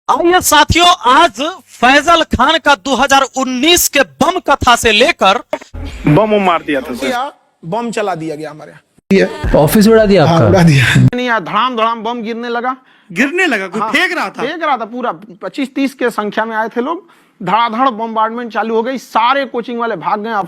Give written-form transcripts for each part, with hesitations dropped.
आइए साथियों, आज फैजल खान का 2019 के बम कथा से लेकर बम मार दिया था सर। बम चला दिया गया हमारे यहाँ, ऑफिस उड़ा दिया आपका? उड़ा दिया नहीं, धड़ाम धड़ाम बम गिरने लगा। कोई फेंक रहा था पूरा 25-30 के संख्या में आए थे लोग। धड़ाधड़ बम्बार्डमेंट चालू हो गई, सारे कोचिंग वाले भाग गए।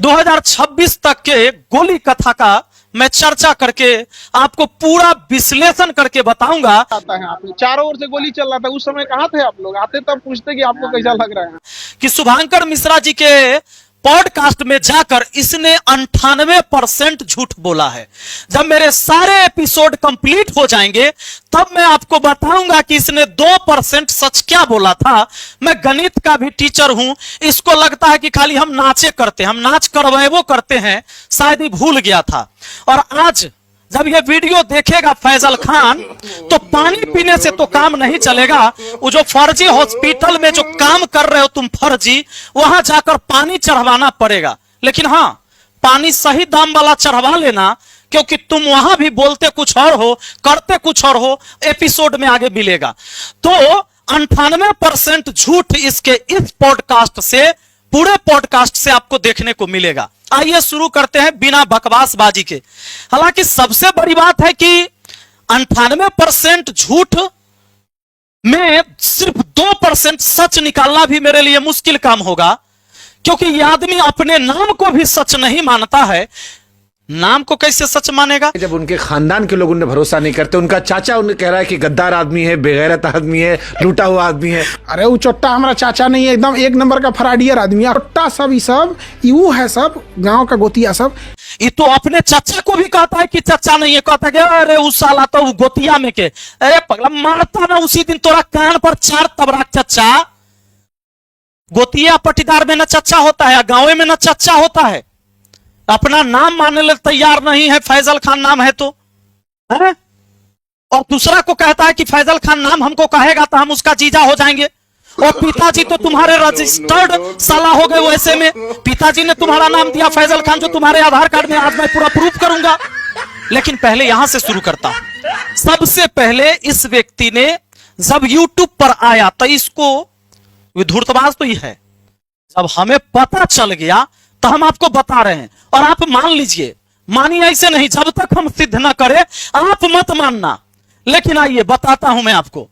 2026 तक के गोली कथा का मैं चर्चा करके आपको पूरा विश्लेषण करके बताऊंगा। आता है आपने चारों ओर से गोली चल रहा था, उस समय कहाँ थे आप लोग? आते तब पूछते कि आपको कैसा लग रहा है। कि शुभांकर मिश्रा जी के पॉडकास्ट में जाकर इसने 98% झूठ बोला है। जब मेरे सारे एपिसोड कंप्लीट हो जाएंगे तब मैं आपको बताऊंगा कि इसने 2% सच क्या बोला था। मैं गणित का भी टीचर हूं, इसको लगता है कि खाली हम नाचे करते हैं, हम नाच करवाए वो करते हैं, शायद ही भूल गया था। और आज जब ये वीडियो देखेगा फैजल खान तो पानी पीने से तो काम नहीं चलेगा। वो जो फर्जी हॉस्पिटल में जो काम कर रहे हो तुम फर्जी, वहां जाकर पानी चढ़वाना पड़ेगा। लेकिन हाँ, पानी सही दाम वाला चढ़वा लेना, क्योंकि तुम वहां भी बोलते कुछ और हो, करते कुछ और हो। एपिसोड में आगे मिलेगा। तो 98% झूठ इसके इस पॉडकास्ट से, पूरे पॉडकास्ट से आपको देखने को मिलेगा। आइए शुरू करते हैं बिना बकवासबाजी के। हालांकि सबसे बड़ी बात है कि 98% झूठ में सिर्फ 2% सच निकालना भी मेरे लिए मुश्किल काम होगा, क्योंकि यह आदमी अपने नाम को भी सच नहीं मानता है। नाम को कैसे सच मानेगा जब उनके खानदान के लोग उन्हें भरोसा नहीं करते? उनका चाचा उन्हें कह रहा है कि गद्दार आदमी है, बेगैरत आदमी है, लूटा हुआ आदमी है। अरे वो चोट्टा हमारा चाचा नहीं है, एकदम एक नंबर का फराडियर आदमी है। चोट्टा सब ये सब यू है, सब गांव का गोतिया सब। ये तो अपने चाचा को भी कहता है कि चाचा नहीं है, कहता है अरे उस साला तो गोतिया में के, अरे पगला मारता ना उसी दिन तोरा कान पर 4 तबरा। चाचा गोतिया पटीदार में ना चाचा होता है, गांव में ना चाचा होता है। अपना नाम मानने लिए तैयार नहीं है, फैजल खान नाम है तो है? और दूसरा को कहता है कि फैजल खान नाम हमको कहेगा तो हम उसका जीजा हो जाएंगे। और पिताजी तो तुम्हारे रजिस्टर्ड साला हो गए। वैसे में पिताजी ने तुम्हारा नाम दिया फैजल खान, जो तुम्हारे आधार कार्ड में आज मैं पूरा प्रूफ करूंगा। लेकिन पहले यहां से शुरू करता हूं। सबसे पहले इस व्यक्ति ने जब यूट्यूब पर आया तो इसको, धूर्तबाज तो ही है, जब हमें पता चल गया तो हम आपको बता रहे हैं। और आप मान लीजिए, मानिए ऐसे नहीं, जब तक हम सिद्ध ना करें आप मत मानना। लेकिन आइए बताता हूं मैं आपको।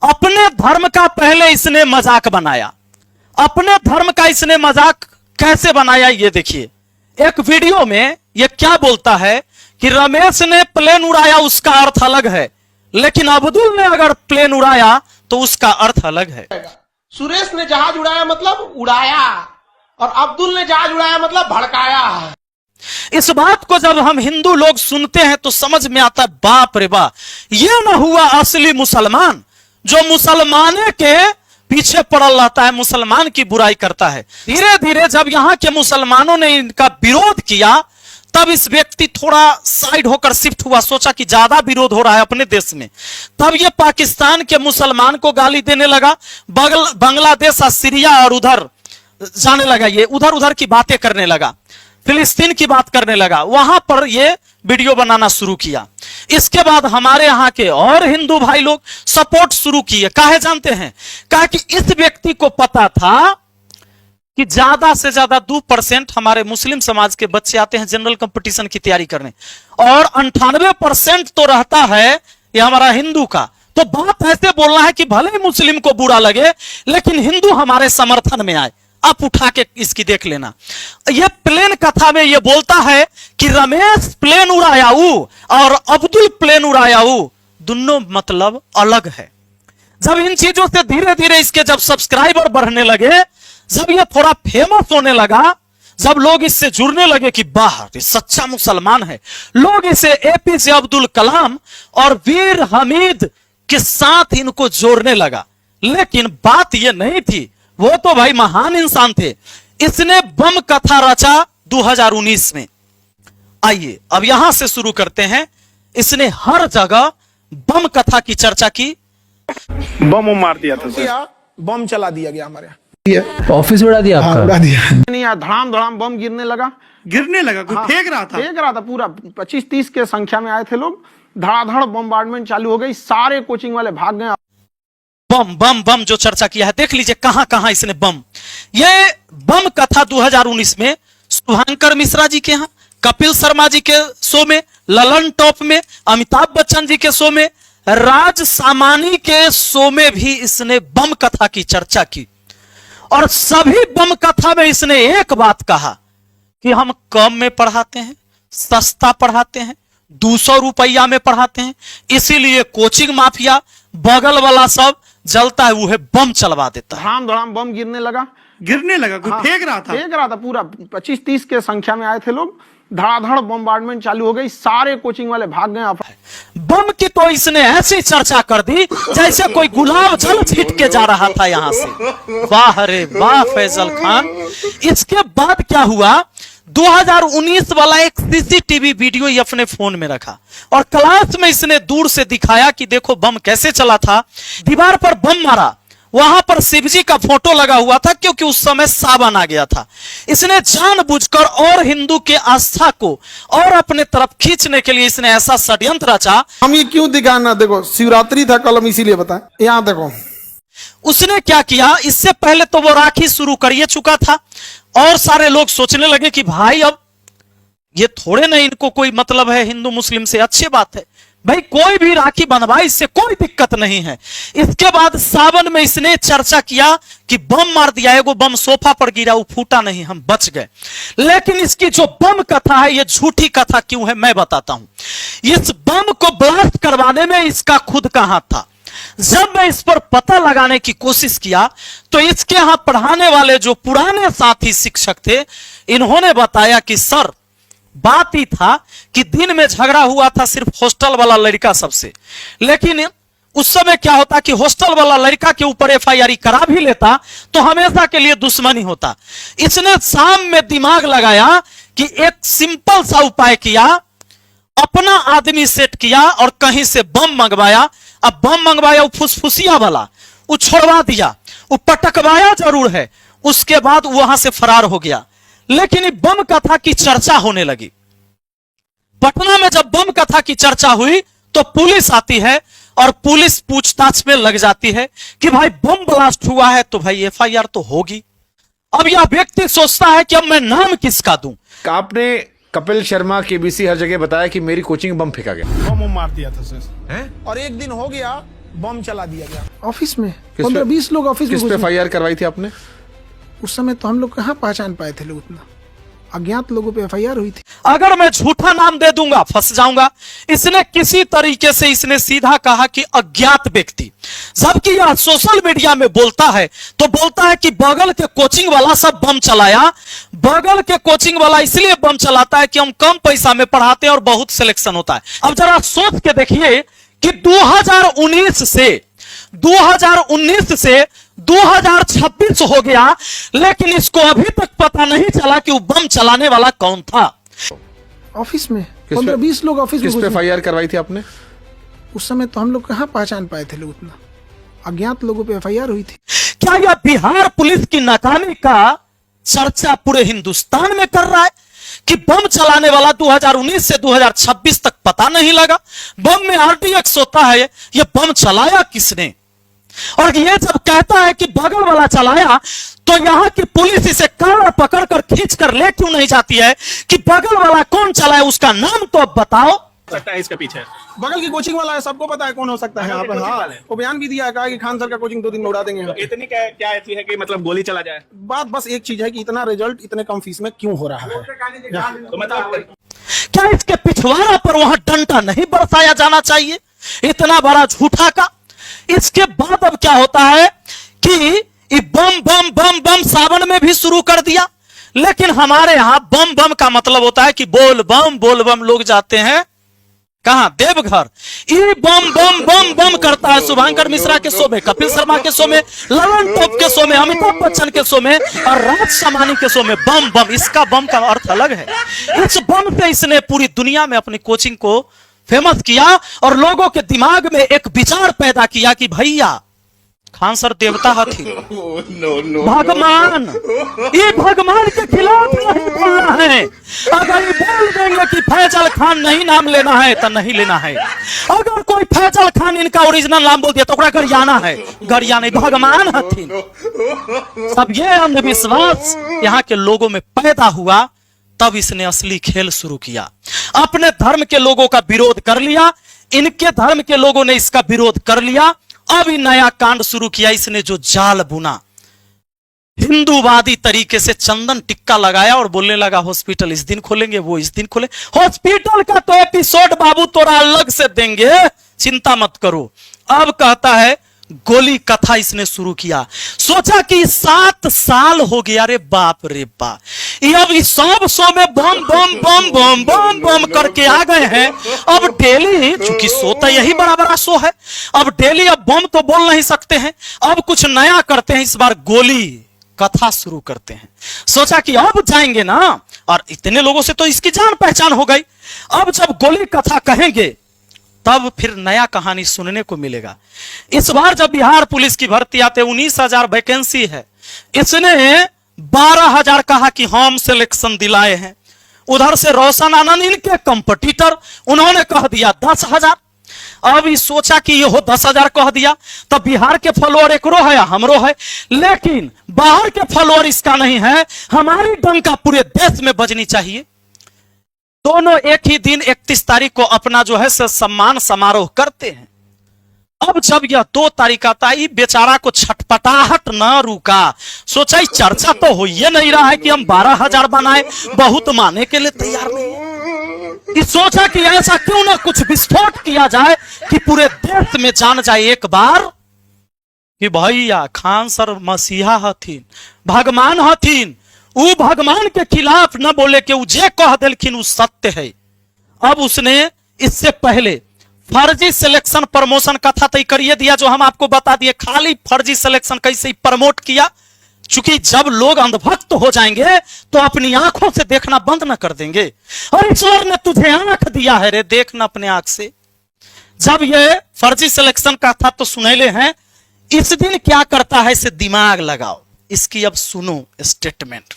अपने धर्म का पहले इसने मजाक बनाया। अपने धर्म का इसने मजाक कैसे बनाया ये देखिए। एक वीडियो में ये क्या बोलता है कि रमेश ने प्लेन उड़ाया, उसका अर्थ अलग है, लेकिन अब्दुल ने अगर प्लेन उड़ाया तो उसका अर्थ अलग है। सुरेश ने जहाज उड़ाया मतलब उड़ाया, और अब्दुल ने जहाज उड़ाया मतलब भड़काया। इस बात को जब हम हिंदू लोग सुनते हैं तो समझ में आता है, बाप रे बाप, ये ना हुआ असली मुसलमान जो मुसलमाने के पीछे पड़ल रहता है, मुसलमान की बुराई करता है। धीरे धीरे जब यहां के मुसलमानों ने इनका विरोध किया तब इस व्यक्ति थोड़ा साइड होकर शिफ्ट हुआ, सोचा कि ज्यादा विरोध हो रहा है अपने देश में। तब ये पाकिस्तान के मुसलमान को गाली देने लगा, बांग्लादेश, सीरिया और उधर जाने लगा। ये उधर उधर की बातें करने लगा, फिलिस्तीन की बात करने लगा, वहां पर ये वीडियो बनाना शुरू किया। इसके बाद हमारे यहां के और हिंदू भाई लोग सपोर्ट शुरू किए। काहे जानते हैं? कहा कि इस व्यक्ति को पता था कि ज्यादा से ज्यादा 2% हमारे मुस्लिम समाज के बच्चे आते हैं जनरल कंपटीशन की तैयारी करने, और 98% तो रहता है ये हमारा हिंदू का। तो बात ऐसे बोलना है कि भले ही मुस्लिम को बुरा लगे लेकिन हिंदू हमारे समर्थन में आए। आप उठा के इसकी देख लेना। यह प्लेन कथा में यह बोलता है कि रमेश प्लेन उड़ायाऊ और अब्दुल प्लेन उड़ायाऊ, दोनों मतलब अलग है। जब इन चीजों से धीरे धीरे इसके जब सब्सक्राइबर बढ़ने लगे, जब यह थोड़ा फेमस होने लगा, जब लोग इससे जुड़ने लगे कि वाह ये सच्चा मुसलमान है, लोग इसे एपीजे अब्दुल कलाम और वीर हमीद के साथ इनको जोड़ने लगा। लेकिन बात यह नहीं थी, वो तो भाई महान इंसान थे। इसने बम कथा रचा 2019 में। आइए अब यहां से शुरू करते हैं। इसने हर जगह बम कथा की चर्चा की। बम मार दिया था सर। बम चला दिया गया हमारे यहाँ, ऑफिस उड़ा दिया आपका? उड़ा दिया नहीं, धड़ाम धड़ाम बम गिरने लगा। कोई फेंक रहा था पूरा 25-30 के संख्या में आए थे लोग। धड़ाधड़ बम्बार्डमेंट चालू हो गई, सारे कोचिंग वाले भाग गए। बम बम बम जो चर्चा किया है, देख लीजिए कहां कहां इसने बम। ये बम कथा 2019 में शुभांकर मिश्रा जी के यहां, कपिल शर्मा जी के शो में, ललन टॉप में, अमिताभ बच्चन जी के शो में, राज सामानी के शो में भी इसने बम कथा की चर्चा की। और सभी बम कथा में इसने एक बात कहा कि हम कम में पढ़ाते हैं, सस्ता पढ़ाते हैं, 200 रुपया में पढ़ाते हैं, इसीलिए कोचिंग माफिया बगल वाला सब जलता है वो है बम चलवा देता है। धड़ाम धड़ाम बम गिरने लगा। कोई फेंक रहा था पूरा 25-30 के संख्या में आए थे लोग, धड़ाधड़ बम्बार्डमेंट चालू हो गई, सारे कोचिंग वाले भाग गए। बम की तो इसने ऐसी चर्चा कर दी जैसे कोई गुलाब जल छीट के जा रहा था यहां से। वाह रे वाह फैजल खान। इसके बाद क्या हुआ, 2019 वाला एक सीसीटीवी वीडियो ये अपने फोन में रखा और क्लास में इसने दूर से दिखाया कि देखो बम कैसे चला था। दीवार पर बम मारा, वहां पर शिवजी का फोटो लगा हुआ था क्योंकि उस समय सावन आ गया था। इसने जानबूझकर और हिंदू के आस्था को और अपने तरफ खींचने के लिए इसने ऐसा षड्यंत्र रचा। हम ये क्यों दिखाना, देखो शिवरात्रि था कल, हम इसीलिए बताएं। यहाँ देखो उसने क्या किया, इससे पहले तो वो राखी शुरू कर चुका था और सारे लोग सोचने लगे कि भाई अब ये थोड़े ना इनको कोई मतलब है हिंदू मुस्लिम से, अच्छी बात है भाई कोई भी राखी बनवाए, इससे कोई दिक्कत नहीं है। इसके बाद सावन में इसने चर्चा किया कि बम मार दिया, एगो बम सोफा पर गिरा, वो फूटा नहीं, हम बच गए। लेकिन इसकी जो बम कथा है ये झूठी कथा क्यों है मैं बताता हूं। इस बम को ब्लास्ट करवाने में इसका खुद का हाथ था। जब मैं इस पर पता लगाने की कोशिश किया तो इसके यहां पढ़ाने वाले जो पुराने साथी शिक्षक थे, इन्होंने बताया कि सर बात ही था कि दिन में झगड़ा हुआ था सिर्फ हॉस्टल वाला लड़का सबसे, लेकिन उस समय क्या होता कि हॉस्टल वाला लड़का के ऊपर एफआईआर करा भी लेता तो हमेशा के लिए दुश्मनी होता। इसने शाम में दिमाग लगाया कि एक सिंपल सा उपाय किया, अपना आदमी सेट किया और कहीं से बम मंगवाया। अब बम मंगवाया वो फुसफुसिया वाला, वो छोड़वा दिया, वो पटकवाया जरूर है, उसके बाद वहां से फरार हो गया। लेकिन बम कथा की चर्चा होने लगी। पटना में जब बम कथा की चर्चा हुई तो पुलिस आती है और पुलिस पूछताछ में लग जाती है कि भाई बम ब्लास्ट हुआ है तो भाई एफआईआर तो होगी। अब यह व्यक्ति सोचता है कि अब मैं नाम किसका दूं। आपने कपिल शर्मा केबीसी हर जगह बताया कि मेरी कोचिंग बम फेंका गया, बम मार दिया था सर, और एक दिन हो गया बम चला दिया गया ऑफिस में। 15-20 लोग ऑफिस में। किस पे एफआईआर करवाई थी आपने? उस समय तो हम लोग कहाँ पहचान पाए थे लोग, उतना अज्ञात लोगों पे एफआईआर हुई थी। अगर मैं झूठा नाम दे दूंगा फंस जाऊंगा। इसने किसी तरीके से इसने सीधा कहा कि अज्ञात व्यक्ति, जबकि यह सोशल मीडिया में बोलता है तो बोलता है कि बगल के कोचिंग वाला सब बम चलाया। बगल के कोचिंग वाला इसलिए बम चलाता है कि हम कम पैसा में पढ़ाते हैं और बहुत सिलेक्शन होता है। अब जरा सोच के देखिए कि 2019 से 2026 हो गया, लेकिन इसको अभी तक पता नहीं चला कि वो बम चलाने वाला कौन था। ऑफिस में 15-20 लोग ऑफिस में। किस पे एफआईआर करवाई थी आपने? उस समय तो हम लोग कहाँ पहचान पाए थे लोग, उतना अज्ञात लोगों पे एफआईआर हुई थी। क्या यह बिहार पुलिस की नाकामी का चर्चा पूरे हिंदुस्तान में कर रहा है कि बम चलाने वाला 2019 से 2026 तक पता नहीं लगा? बम में आरडीएक्स होता है, यह बम चलाया किसने? और ये जब कहता है कि बगल वाला चलाया तो यहां की पुलिस इसे कॉलर पकड़कर खींच कर ले क्यों नहीं जाती है कि बगल वाला कौन चलाया, उसका नाम तो अब बताओ। सकता है इसके पीछे बगल की कोचिंग वाला है, सबको पता है कौन हो सकता है यहाँ पर। हाँ, वो बयान भी दिया है, कहा कि खान सर का कोचिंग 2 दिन में उड़ा देंगे। तो इतनी क्या ऐसी है कि मतलब गोली चला जाए? बात बस एक चीज है कि इतना रिजल्ट इतने कम फीस में क्यों हो रहा है। तो मतलब क्या इसके पिछवाड़ा पर वहां डंडा नहीं बरसाया जाना चाहिए, इतना बड़ा झूठा का? इसके बाद अब क्या होता है कि बम बम बम बम सावन में भी शुरू कर दिया। लेकिन हमारे यहां बम बम का मतलब होता है कि बोल बम लोग जाते हैं कहां, देवघर। ये बम बम बम बम करता है शुभांकर मिश्रा के शो में, कपिल शर्मा के शो में, ललन टॉप के शो में, अमिताभ बच्चन के शो में और राज सामानी के शो में बम बम। इसका बम का अर्थ अलग है। इस बम से इसने पूरी दुनिया में अपनी कोचिंग को फेमस किया और लोगों के दिमाग में एक विचार पैदा किया कि भैया खान सर देवता हथी भगवान, ये भगवान के खिलाफ नहीं बोलना है। अगर ये बोल देंगे कि फैजल खान नहीं नाम लेना है तो नहीं लेना है। अगर कोई फैजल खान इनका ओरिजिनल नाम बोल दिया तो ओकरा गरियाना है, गरियाना भगवान हथी। अब ये अंधविश्वास यहाँ के लोगों में पैदा हुआ, तब इसने असली खेल शुरू किया। अपने धर्म के लोगों का विरोध कर लिया, इनके धर्म के लोगों ने इसका विरोध कर लिया। अब ये नया कांड शुरू किया इसने, जो जाल बुना, हिंदूवादी तरीके से चंदन टिक्का लगाया और बोलने लगा हॉस्पिटल इस दिन खोलेंगे, वो इस दिन खोले। हॉस्पिटल का तो एपिसोड बाबू तोरा अलग से देंगे, चिंता मत करो। अब कहता है गोली कथा इसने शुरू किया। सोचा कि 7 साल हो गया, अरे बाप रे बाप, ये अब इस सब शो में बम बम बम बम बम बम करके आ गए हैं। अब डेली, चूंकि शो तो यही बड़ा बड़ा शो है, अब डेली अब बम तो बोल नहीं सकते हैं, अब कुछ नया करते हैं, इस बार गोली कथा शुरू करते हैं। सोचा कि अब जाएंगे ना, और इतने लोगों से तो इसकी जान पहचान हो गई, अब जब गोली कथा कहेंगे तब फिर नया कहानी सुनने को मिलेगा। इस बार जब बिहार पुलिस की भर्ती आते 19,000 वैकेंसी है, इसने 12,000 कहा कि हम सिलेक्शन दिलाए हैं। उधर से रोशन आनंद इनके कंपटीटर, उन्होंने कह दिया 10,000। अब ये सोचा कि ये हो 10,000 कह दिया, तब बिहार के फॉलोअर एकरो है या हमरो है, लेकिन बाहर के फॉलोअर इसका नहीं है, हमारी डंका पूरे देश में बजनी चाहिए। दोनों एक ही दिन 31 तारीख को अपना जो है सम्मान समारोह करते हैं। अब जब यह 2 तारीख आता है, बेचारा को छटपटाहट न रुका। सोचा चर्चा तो हो ही नहीं रहा है कि हम 12,000 बनाए, बहुत माने के लिए तैयार नहीं है। इस सोचा कि ऐसा क्यों ना कुछ विस्फोट किया जाए कि पूरे देश में जान जाए एक बार कि भैया खान सर मसीहा हथिन, भगवान हथिन। वो भगवान के खिलाफ न बोले कि जे कह दिलखिन वो सत्य है। अब उसने इससे पहले फर्जी सिलेक्शन प्रमोशन कथा तय करिए दिया, जो हम आपको बता दिए। खाली फर्जी सिलेक्शन कैसे प्रमोट किया, चूंकि जब लोग अंधभक्त हो जाएंगे तो अपनी आंखों से देखना बंद न कर देंगे, और ईश्वर ने तुझे आंख दिया है रे, देखना अपने आंख से। जब ये फर्जी सिलेक्शन कथा तो सुनैले हैं, इस दिन क्या करता है इसे दिमाग लगाओ। इसकी अब सुनो स्टेटमेंट।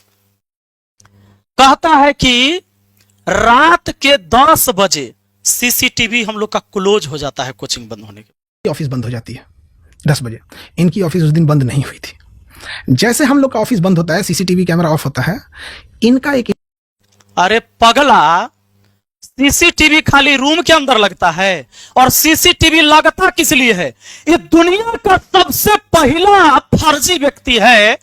कहता है कि रात के 10 बजे सीसीटीवी हम लोग का क्लोज हो जाता है, कोचिंग बंद होने के। ऑफिस बंद हो जाती है 10 बजे। इनकी ऑफिस उस दिन बंद नहीं हुई थी। जैसे हम लोग का ऑफिस बंद होता है, सीसीटीवी कैमरा ऑफ होता है, इनका एक, अरे पगला, सीसीटीवी खाली रूम के अंदर लगता है, और सीसीटीवी लगता किस लिए है? ये दुनिया का सबसे पहला फर्जी व्यक्ति है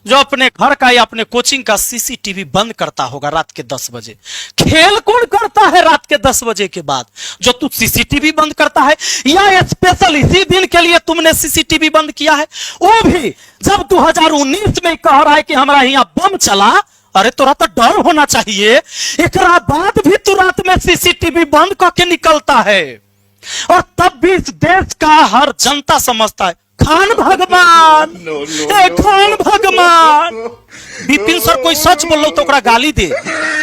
जो अपने घर का या अपने कोचिंग का सीसीटीवी बंद करता होगा रात के 10 बजे। खेल कौन करता है रात के 10 बजे के बाद? जो तू सीसीटीवी बंद करता है, या स्पेशल इसी दिन के लिए तुमने सीसीटीवी बंद किया है, वो भी जब 2019 में कह रहा है कि हमारा यहाँ बम चला। अरे तोरा तो डर होना चाहिए, एक बाद भी तू रात में सीसीटीवी बंद करके निकलता है, और तब भी इस देश का हर जनता समझता है खान भगवान, खान भगवान। विपिन सर कोई सच बोल लो तो ओकरा गाली दे,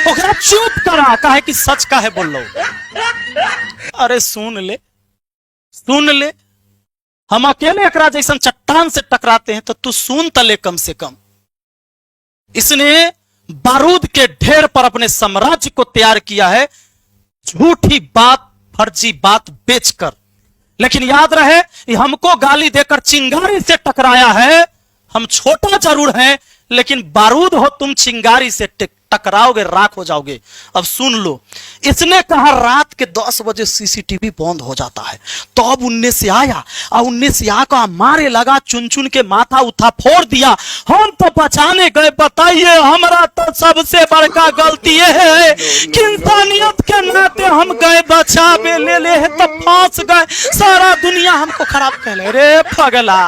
ओकरा चुप करा, काहे कि सच का है बोल लो। अरे सुन ले, सुन ले, हम अकेले एकरा जैसन चट्टान से टकराते हैं तो तू सुन तले कम से कम। इसने बारूद के ढेर पर अपने साम्राज्य को तैयार किया है, झूठी बात, फर्जी बात बेचकर। लेकिन याद रहे, ये हमको गाली देकर चिंगारी से टकराया है। हम छोटा जरूर हैं, लेकिन बारूद हो तुम, चिंगारी से टकराओगे, राख हो जाओगे। अब सुन लो, इसने कहा रात के 10 बजे सीसीटीवी बंद हो जाता है। तो अब 19 से आया, और 19 से आकर मारे लगा, चुन चुन के माथा उठा फोड़ दिया। हम तो बचाने गए, बताइए हमारा तो सबसे बड़का गलती ये है कि इंसानियत के नाते हम गए बचावे, ले तो फंस गए, सारा दुनिया हमको खराब कहले। रे पगला,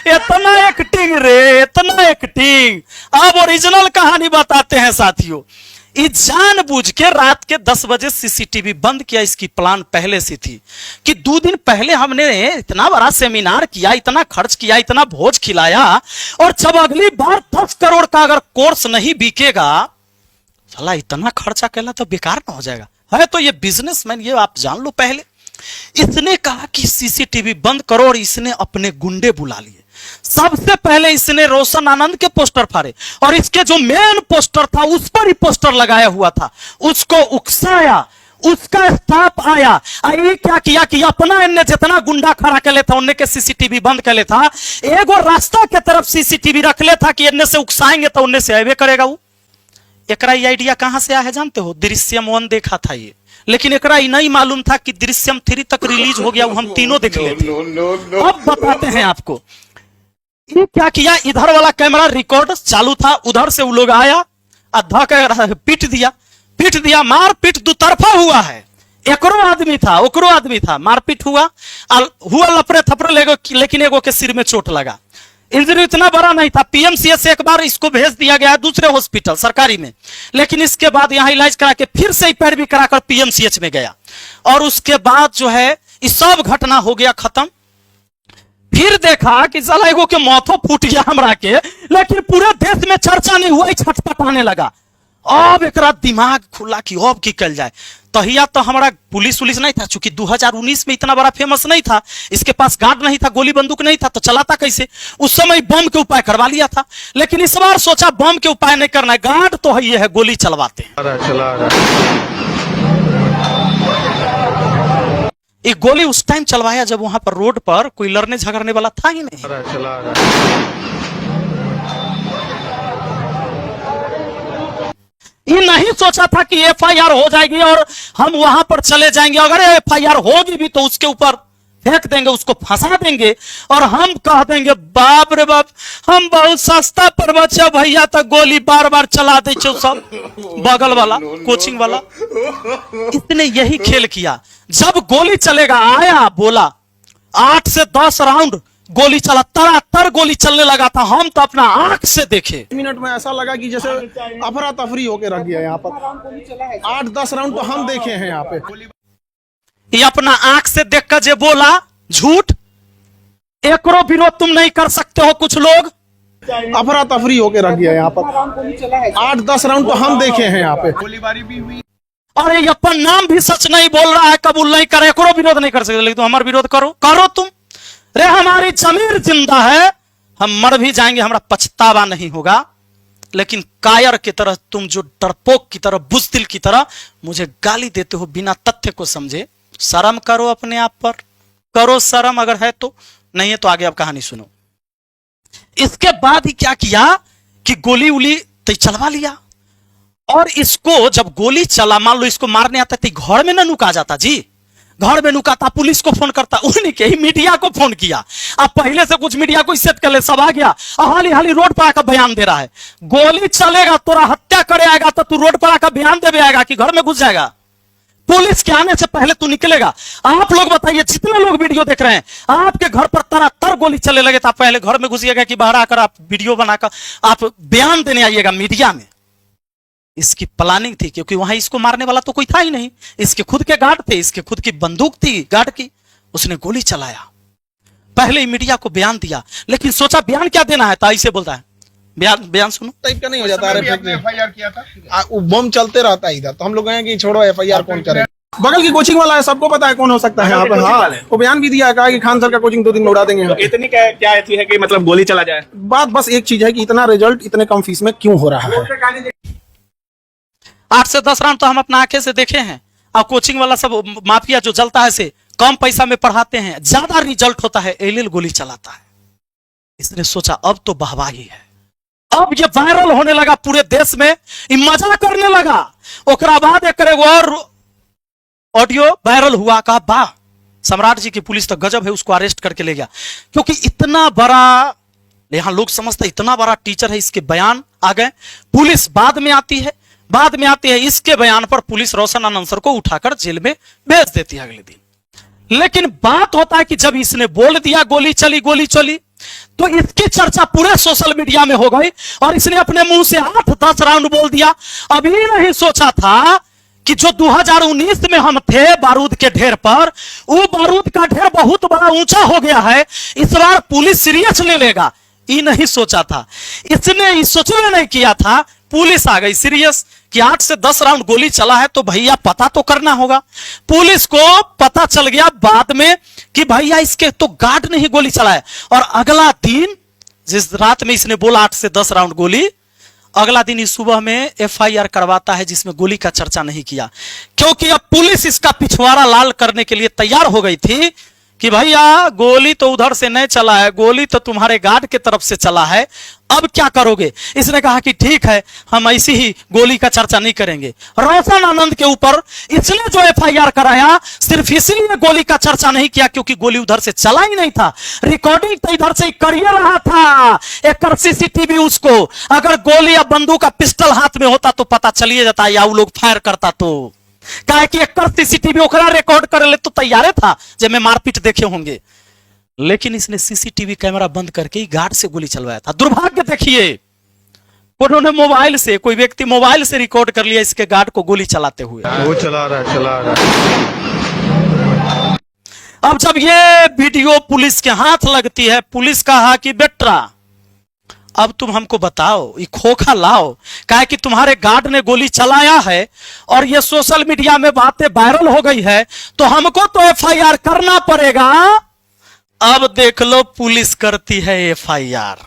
इतना एक्टिंग रे, इतना एक्टिंग। अब ओरिजिनल कहानी बताते हैं साथियों। ये जानबूझ के रात के 10 बजे सीसीटीवी बंद किया। इसकी प्लान पहले से थी कि 2 दिन पहले हमने इतना बड़ा सेमिनार किया, इतना खर्च किया, इतना भोज खिलाया, और जब अगली बार 10 करोड़ का अगर कोर्स नहीं बिकेगा, साला इतना खर्चा करना तो बेकार ना हो जाएगा। है तो ये बिजनेसमैन, ये आप जान लो पहले। इसने कहा कि सीसीटीवी बंद करो, और इसने अपने गुंडे बुला लिए। सबसे पहले इसने रोशन आनंद के पोस्टर फाड़े और इसके जो मेन पोस्टर था उस पर ही पोस्टर लगाया हुआ था, उसको उकसाया, उसका स्टाफ आया। ये क्या किया कि अपना इनने जितना गुंडा खड़ा कर लेता उनने के सीसीटीवी बंद कर लेता, एगो रास्ता के तरफ सीसीटीवी रख लेता कि इनने से उकसाएंगे तो उनने से आवे करेगा। वो एकरा ये आइडिया कहां से आया है जानते हो? दृश्यम 1 देखा था ये, लेकिन एकरा ये नहीं मालूम था कि दृश्यम 3 तक रिलीज हो गया, वो हम तीनों देख लेते। अब बताते हैं आपको ये क्या किया। इधर वाला कैमरा रिकॉर्ड चालू था, उधर से वो लोग आया, अधा का पीट दिया, मारपीट दो तरफा हुआ है। एकरो आदमी था, ओकरो आदमी था, मारपीट हुआ लपड़े थपड़े लेकिन एगो के सिर में चोट लगा। इंजरी इतना बड़ा नहीं था। पीएमसीएच से एक बार इसको भेज दिया गया दूसरे हॉस्पिटल सरकारी में, लेकिन इसके बाद यहां इलाज करा के फिर से पैरवी कराकर पीएमसीएच में गया और उसके बाद जो है इस सब घटना हो गया खत्म। फिर देखा कि साला एगो के माथो फूट गया हमरा के, लेकिन पूरे देश में चर्चा नहीं हुआ, छटपटाने लगा। अब एक दिमाग खुला कि अब की कल जाए। तहिया तो हमारा पुलिस नहीं था, चूंकि 2019 में इतना बड़ा फेमस नहीं था, इसके पास गार्ड नहीं था, गोली बंदूक नहीं था, तो चलाता कैसे? उस समय बम के उपाय करवा लिया था, लेकिन इस बार सोचा बम के उपाय नहीं करना है, गार्ड तो है, ये है गोली चलवाते हैं। एक गोली उस टाइम चलवाया जब वहां पर रोड पर कोई लड़ने झगड़ने वाला था ही नहीं। ये नहीं सोचा था कि एफआईआर हो जाएगी और हम वहां पर चले जाएंगे, अगर एफआईआर होगी भी तो उसके ऊपर फेंक देंगे, उसको फंसा देंगे और हम कह देंगे बाप रे बाप हम बहुत सस्ता पर बच्चा भैया तक गोली बार बार चला दे सब बगल वाला कोचिंग वाला। इसने यही खेल किया। जब गोली चलेगा आया, बोला 8 से 10 राउंड गोली चला, तरातर गोली चलने लगा था, हम तो अपना आंख से देखे। मिनट में ऐसा लगा कि जैसे अफरा तफरी होके रख गया यहाँ पर। 8-10 राउंड तो हम देखे हैं यहाँ पे। ये अपना आंख से देखकर जे बोला झूठ, एकरो विरोध तुम नहीं कर सकते हो। कुछ लोग अफरा तफरी होके रख गया यहाँ पर। 8-10 राउंड तो हम देखे हैं यहाँ पे। गोलीबारी भी हुई और ये अपन नाम भी सच नहीं बोल रहा है, कबूल नहीं करे, एकरो विरोध नहीं कर सकते, लेकिन तुम हमारा विरोध करो तुम। रे हमारी जमीर जिंदा है, हम मर भी जाएंगे, हमारा पछतावा नहीं होगा, लेकिन कायर की तरह तुम जो डरपोक की तरह बुज़दिल की तरह मुझे गाली देते हो बिना तथ्य को समझे, शर्म करो अपने आप पर, करो शर्म अगर है तो, नहीं है तो आगे आप कहानी सुनो। इसके बाद ही क्या किया कि गोली उली तो चलवा लिया और इसको जब गोली चला, मान लो इसको मारने आता तो घर में ना नुका जाता जी, घर में नुका था, पुलिस को फोन करता, उन्हीं के ही मीडिया को फोन किया। अब पहले से कुछ मीडिया को सेट कर ले, सब आ गया, हाली रोड पर आकर बयान दे रहा है। गोली चलेगा तोरा हत्या करे आएगा तो तू रोड पर आकर बयान देवे आएगा कि घर में घुस जाएगा? पुलिस के आने से पहले तू निकलेगा। आप लोग बताइए, जितने लोग वीडियो देख रहे हैं, आपके घर पर तरातर गोली चलने लगे, तो पहले घर में घुसिएगा कि बाहर आकर आप वीडियो बनाकर आप बयान देने आइएगा मीडिया में? इसकी प्लानिंग थी, क्योंकि वहां इसको मारने वाला तो कोई था ही नहीं, इसके खुद के गार्ड थे, इसके खुद की बंदूक थी गार्ड की, उसने गोली चलाया। पहले ही मीडिया को बयान दिया, लेकिन सोचा बयान क्या देना है, तो ऐसे बोलता है बयान सुनो टाइप का नहीं हो जाता। एफआईआर किया था, बम चलते रहता है इधर, तो हम लोग कहें कि छोड़ो एफआईआर कौन करे। बगल की कोचिंग वाला है, सबको पता है कौन हो सकता है यहाँ पे। हाँ, वो बयान भी दिया है, कहा कि खान सर का कोचिंग 2 दिन में उड़ा देंगे। इतनी क्या ऐसी है कि मतलब गोली चला जाए? बात बस एक चीज है कि इतना रिजल्ट इतने कम फीस में क्यों हो रहा है। 8 से 10 राउंड तो हम अपना आंखें से देखे हैं। और कोचिंग वाला सब माफिया जो जलता है से कम पैसा में पढ़ाते हैं, ज्यादा रिजल्ट होता है, एल गोली चलाता है। इसने सोचा अब तो वाहवाही है, अब ये वायरल होने लगा पूरे देश में, मजा करने लगा। ओकरा बाद एक और ऑडियो वायरल हुआ, कहा वाह सम्राट जी की पुलिस तो गजब है, उसको अरेस्ट करके ले गया। क्योंकि इतना बड़ा, यहां लोग समझते इतना बड़ा टीचर है, इसके बयान आ गए। पुलिस बाद में आती है, इसके बयान पर पुलिस रोशन आनंद सर को उठाकर जेल में भेज देती है अगले दिन। लेकिन बात होता है कि जब इसने बोल दिया गोली चली, तो इसकी चर्चा पूरे सोशल मीडिया में हो गई और इसने अपने मुंह से 8-10 राउंड बोल दिया। अभी नहीं सोचा था कि जो 2019 में हम थे बारूद के ढेर पर, वो बारूद का ढेर बहुत बड़ा ऊंचा हो गया है, इस बार पुलिस सीरियस ले लेगा, ये नहीं सोचा था। इसने इस सोचने नहीं किया था, पुलिस आ गई सीरियस कि 8 से 10 राउंड गोली चला है तो भैया पता तो करना होगा। पुलिस को पता चल गया बाद में कि भैया इसके तो गार्ड ने ही गोली चलाया। और अगला दिन जिस रात में इसने बोला 8 से 10 राउंड गोली, अगला दिन इस सुबह में एफआईआर करवाता है जिसमें गोली का चर्चा नहीं किया, क्योंकि अब पुलिस इसका पिछवाड़ा लाल करने के लिए तैयार हो गई थी कि भैया गोली तो उधर से नहीं चला है, गोली तो तुम्हारे गार्ड के तरफ से चला है, अब क्या करोगे। इसने कहा कि ठीक है, हम ऐसी ही गोली का चर्चा नहीं करेंगे। रोशन आनंद के ऊपर इसने जो एफआईआर कराया सिर्फ इसलिए गोली का चर्चा नहीं किया क्योंकि गोली उधर से चला ही नहीं था, रिकॉर्डिंग तो इधर से कर ही रहा था। एक सीसीटीवी उसको, अगर गोली या बंदूक का पिस्टल हाथ में होता तो पता चलिए जाता या वो लोग फायर करता तो कहे कि एक सीसीटीवी ओकरा रिकॉर्ड कर ले तो तैयार था जब मैं मारपीट देखे होंगे, लेकिन इसने सीसीटीवी कैमरा बंद करके ही गार्ड से गोली चलवाया था। दुर्भाग्य देखिए, उन्होंने मोबाइल से, कोई व्यक्ति मोबाइल से रिकॉर्ड कर लिया इसके गार्ड को गोली चलाते हुए। वो चला रहा है। अब जब ये वीडियो पुलिस के हाथ लगती है, पुलिस कहा कि बेटा अब तुम हमको बताओ, ये खोखा लाओ, कहा कि तुम्हारे गार्ड ने गोली चलाया है और ये सोशल मीडिया में बातें वायरल हो गई है तो हमको तो एफआईआर करना पड़ेगा। अब देख लो, पुलिस करती है एफआईआर,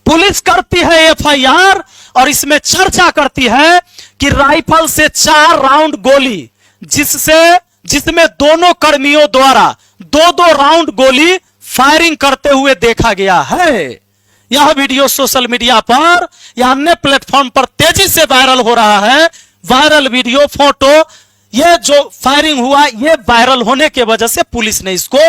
पुलिस करती है एफआईआर और इसमें चर्चा करती है कि राइफल से 4 राउंड गोली, जिसमें दोनों कर्मियों द्वारा 2-2 राउंड गोली फायरिंग करते हुए देखा गया है। यह वीडियो सोशल मीडिया पर या अन्य प्लेटफॉर्म पर तेजी से वायरल हो रहा है। वायरल वीडियो, फोटो, ये जो फायरिंग हुआ ये वायरल होने के वजह से पुलिस ने इसको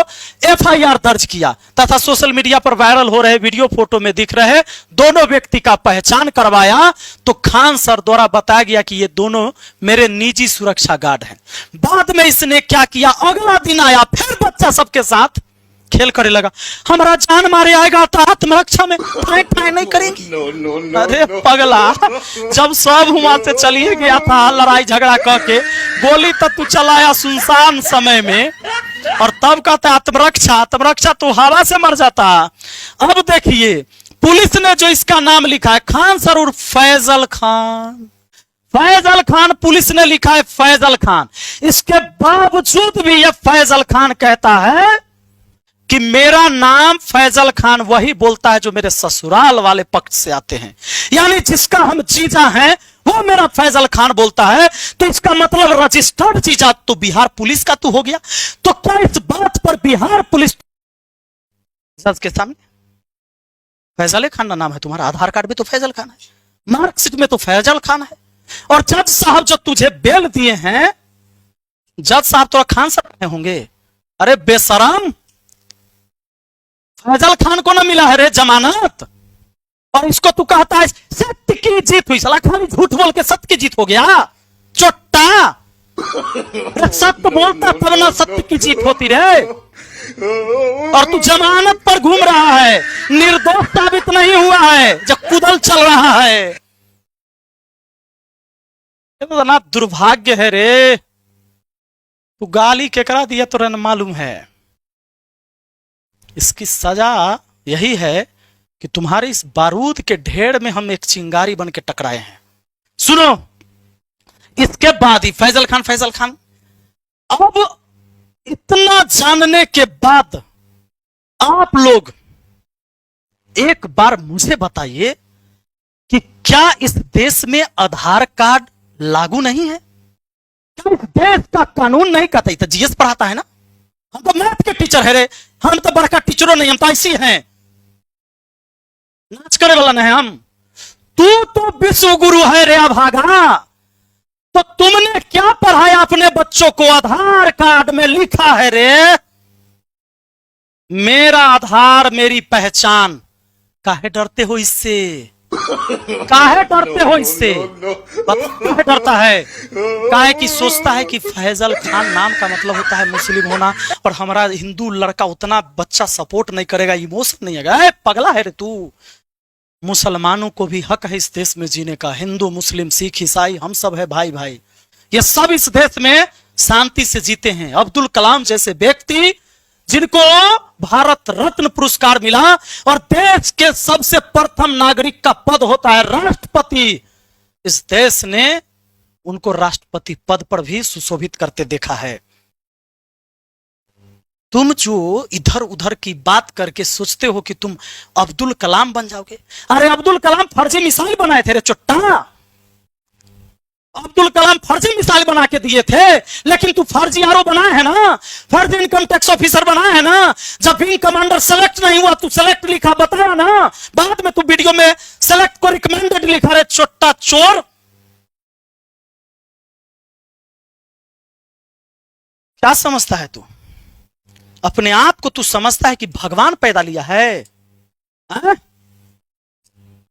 एफआईआर दर्ज किया तथा सोशल मीडिया पर वायरल हो रहे वीडियो फोटो में दिख रहे दोनों व्यक्ति का पहचान करवाया तो खान सर द्वारा बताया गया कि ये दोनों मेरे निजी सुरक्षा गार्ड हैं। बाद में इसने क्या किया, अगला दिन आया फिर बच्चा सबके साथ खेल करे लगा, हमारा जान मारे आएगा तो आत्मरक्षा में ठाई नहीं करेंगी। अरे पगला, जब सब वहां से चलिए गया था लड़ाई झगड़ा करके, गोली तो तू चलाया सुनसान समय में और तब कहता आत्मरक्षा तो हवा से मर जाता। अब देखिए पुलिस ने जो इसका नाम लिखा है खान सर उर्फ फैजल खान, पुलिस ने लिखा है फैजल खान। इसके बावजूद भी यह फैजल खान कहता है कि मेरा नाम फैजल खान वही बोलता है जो मेरे ससुराल वाले पक्ष से आते हैं, यानी जिसका हम जीजा हैं वो मेरा फैजल खान बोलता है। तो इसका मतलब रजिस्टर्ड जीजा तो बिहार पुलिस का तू हो गया। तो क्या इस बात पर बिहार पुलिस जज के सामने फैजल खान का नाम है, तुम्हारा आधार कार्ड में तो फैजल खान है, मार्कशीट में तो फैजल खान है, और जज साहब जो तुझे बेल दिए हैं, जज साहब तो खान साहब होंगे। अरे बेशरम, फैजल खान को ना मिला है रे जमानत और इसको तू कहता है सत्य की जीत हुई। साला खाली झूठ बोल के सत्य की जीत हो गया, चोट्टा। सत्य बोलता तब ना सत्य की जीत होती रे, और तू जमानत पर घूम रहा है, निर्दोष साबित नहीं हुआ है, जब कुदल चल रहा है। तो ना दुर्भाग्य है रे, तू गाली केकरा दिया तो रन मालूम है। इसकी सजा यही है कि तुम्हारे इस बारूद के ढेर में हम एक चिंगारी बन के टकराए हैं। सुनो, इसके बाद ही फैजल खान अब इतना जानने के बाद आप लोग एक बार मुझे बताइए कि क्या इस देश में आधार कार्ड लागू नहीं है? क्या इस देश का कानून नहीं कहता? तो जीएस पढ़ाता है ना, हम तो मैथ के टीचर है रे, हम तो बड़का टीचरों नहीं, हम तो ऐसी हैं, नाच करे वाला नहीं हम। तू तो विश्व गुरु है रे अभागा, तो तुमने क्या पढ़ाया अपने बच्चों को? आधार कार्ड में लिखा है रे मेरा आधार मेरी पहचान। काहे डरते हो इससे? काहे डरते हो इससे? काहे डरता है? काहे कि सोचता है कि फैजल खान नाम का मतलब होता है मुस्लिम होना, और हमारा हिंदू लड़का उतना बच्चा सपोर्ट नहीं करेगा, इमोशन नहीं है। पगला है रे तू। मुसलमानों को भी हक है इस देश में जीने का, हिंदू मुस्लिम सिख ईसाई हम सब है भाई भाई, ये सब इस देश में शांति से जीते हैं। अब्दुल कलाम जैसे व्यक्ति जिनको भारत रत्न पुरस्कार मिला और देश के सबसे प्रथम नागरिक का पद होता है राष्ट्रपति, इस देश ने उनको राष्ट्रपति पद पर भी सुशोभित करते देखा है। तुम जो इधर उधर की बात करके सोचते हो कि तुम अब्दुल कलाम बन जाओगे। अरे अब्दुल कलाम फर्जी मिसाइल बनाए थे रे चुट्टा। अब्दुल कलाम फर्जी मिसाइल बना के दिए थे, लेकिन तू फर्जी आरओ बनाया है ना, फर्जी इनकम टैक्स ऑफिसर बनाया है ना। जब विंग कमांडर सेलेक्ट नहीं हुआ तू सेलेक्ट लिखा, बताया ना। बाद में तू वीडियो में सेलेक्ट को रिकमेंडेड लिखा। रे छोटा चोर, क्या समझता है तू? अपने आप को तू समझता है कि भगवान पैदा लिया है?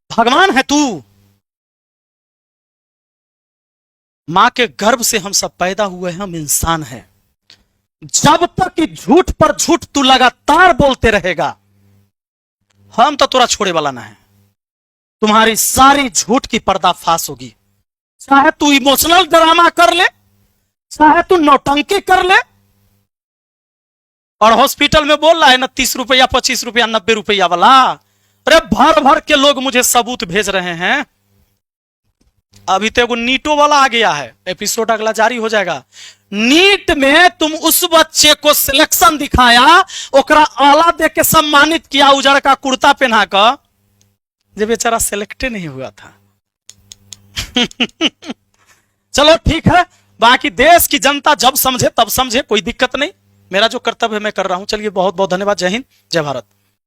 भगवान है तू? मां के गर्भ से हम सब पैदा हुए हैं, हम इंसान हैं। जब तक कि झूठ पर झूठ तू लगातार बोलते रहेगा, हम तो तोरा छोड़े वाला ना है। तुम्हारी सारी झूठ की पर्दाफाश होगी। चाहे तू इमोशनल ड्रामा कर ले, चाहे तू नौटंकी कर ले, और हॉस्पिटल में बोल रहा है ना 30 रुपया 25 रुपया 90 रुपया वाला। अरे भर भर के लोग मुझे सबूत भेज रहे हैं। अभी तो वो नीटो वाला आ गया है, एपिसोड अगला जारी हो जाएगा। नीट में तुम उस बच्चे को सिलेक्शन दिखाया, ओकरा आला दे के सम्मानित किया, उजड़ का कुर्ता पहना कर, जब बेचारा सिलेक्ट नहीं हुआ था। चलो ठीक है, बाकी देश की जनता जब समझे तब समझे, कोई दिक्कत नहीं। मेरा जो कर्तव्य है मैं कर रहा हूं। चलिए बहुत बहुत धन्यवाद। जय हिंद, जय भारत।